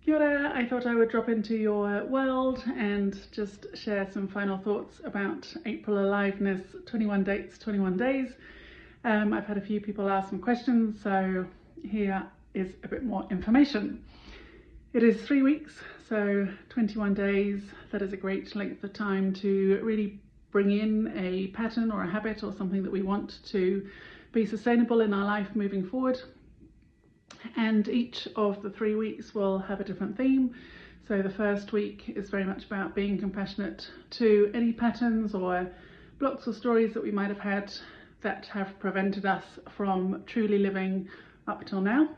Kia ora. I thought I would drop into your world and just share some final thoughts about April Aliveness 21 dates, 21 days. I've had a few people ask some questions, so here is a bit more information. It is 3 weeks, so 21 days. That is a great length of time to really bring in a pattern or a habit or something that we want to be sustainable in our life moving forward. And each of the 3 weeks will have a different theme. So the first week is very much about being compassionate to any patterns or blocks or stories that we might have had that have prevented us from truly living up till now.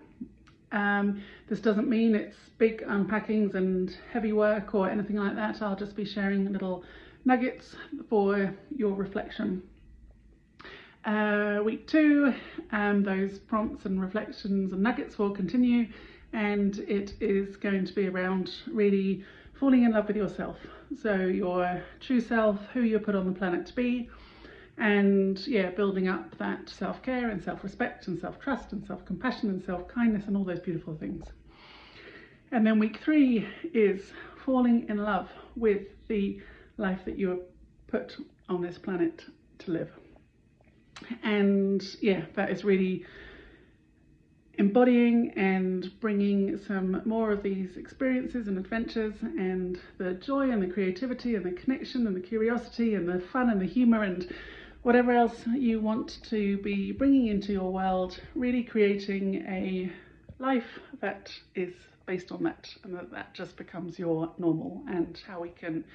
This doesn't mean it's big unpackings and heavy work or anything like that. I'll just be sharing little nuggets for your reflection. Week 2, those prompts and reflections and nuggets will continue, and it is going to be around really falling in love with yourself. So your true self, who you're put on the planet to be, and yeah, building up that self-care and self-respect and self-trust and self-compassion and self-kindness and all those beautiful things. And then week 3 is falling in love with the life that you were put on this planet to live. And yeah, that is really embodying and bringing some more of these experiences and adventures and the joy and the creativity and the connection and the curiosity and the fun and the humor and whatever else you want to be bringing into your world, really creating a life that is based on that, and that just becomes your normal, and how we can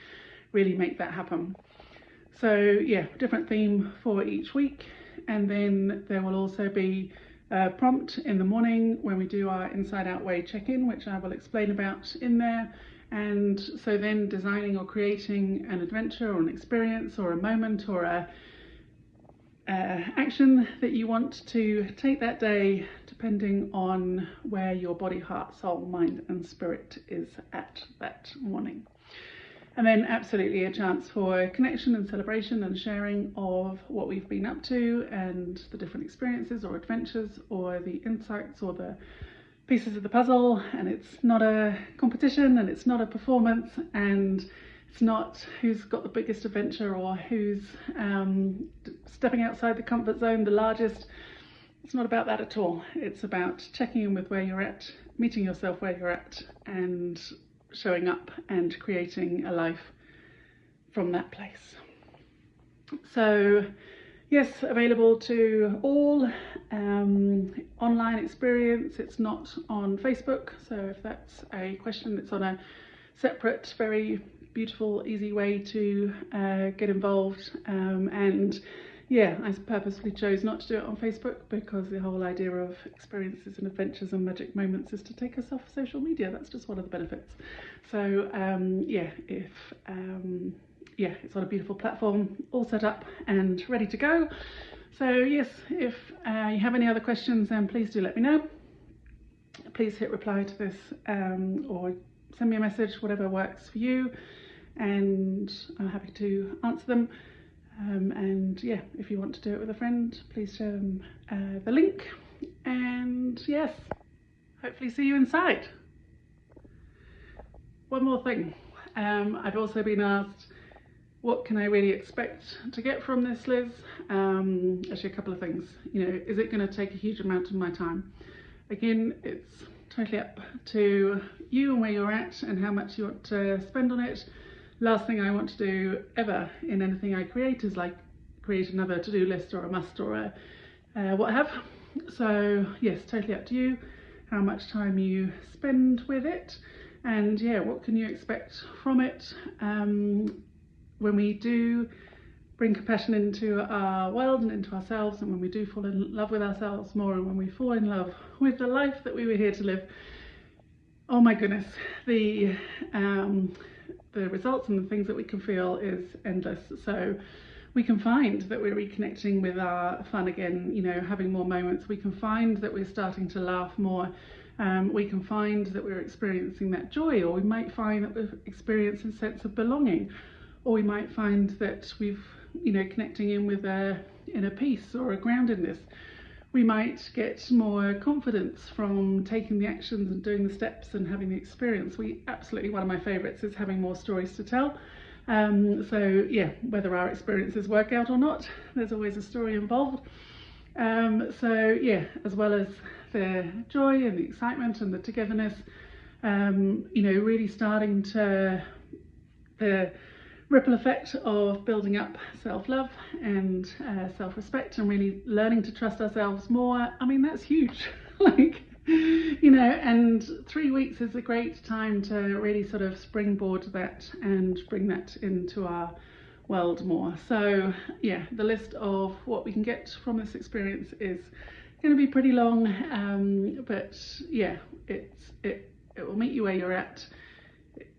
really make that happen. So yeah, different theme for each week. And then there will also be a prompt in the morning when we do our Inside Out Way check-in, which I will explain about in there. And so then designing or creating an adventure or an experience or a moment or a action that you want to take that day, depending on where your body, heart, soul, mind and spirit is at that morning. And then absolutely a chance for connection and celebration and sharing of what we've been up to and the different experiences or adventures or the insights or the pieces of the puzzle. And it's not a competition and it's not a performance, and it's not who's got the biggest adventure or who's stepping outside the comfort zone the largest. It's not about that at all. It's about checking in with where you're at, meeting yourself where you're at, and showing up and creating a life from that place. So yes, available to all, online experience. It's not on Facebook, so if that's a question, it's on a separate, very beautiful, easy way to get involved. And yeah, I purposefully chose not to do it on Facebook because the whole idea of experiences and adventures and magic moments is to take us off social media. That's just one of the benefits. So yeah, it's on a beautiful platform, all set up and ready to go. So yes, if you have any other questions, then please do let me know. Please hit reply to this or send me a message, whatever works for you, and I'm happy to answer them. And yeah, if you want to do it with a friend, please share them the link. And yes, hopefully see you inside. One more thing, I've also been asked, what can I really expect to get from this, Liz? Actually a couple of things. You know, is it going to take a huge amount of my time? Again, it's totally up to you and where you're at and how much you want to spend on it. Last thing I want to do ever in anything I create is like create another to-do list or a must or a what have. So yes, totally up to you how much time you spend with it, and yeah, what can you expect from it. When we do bring compassion into our world and into ourselves, and when we do fall in love with ourselves more, and when we fall in love with the life that we were here to live, oh my goodness, the results and the things that we can feel is endless. So we can find that we're reconnecting with our fun again, you know, having more moments. We can find that we're starting to laugh more. We can find that we're experiencing that joy, or we might find that we're experiencing a sense of belonging, or we might find that we've, you know, connecting in with a inner peace or a groundedness. We might get more confidence from taking the actions and doing the steps and having the experience. One of my favourites is having more stories to tell. So yeah, whether our experiences work out or not, there's always a story involved. So yeah, as well as the joy and the excitement and the togetherness, really starting to the ripple effect of building up self-love and self-respect and really learning to trust ourselves more. I mean, that's huge. And 3 weeks is a great time to really sort of springboard that and bring that into our world more. So yeah, the list of what we can get from this experience is going to be pretty long, but yeah, it will meet you where you're at.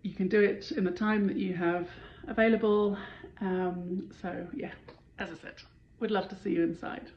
You can do it in the time that you have available. So yeah, as I said, we'd love to see you inside.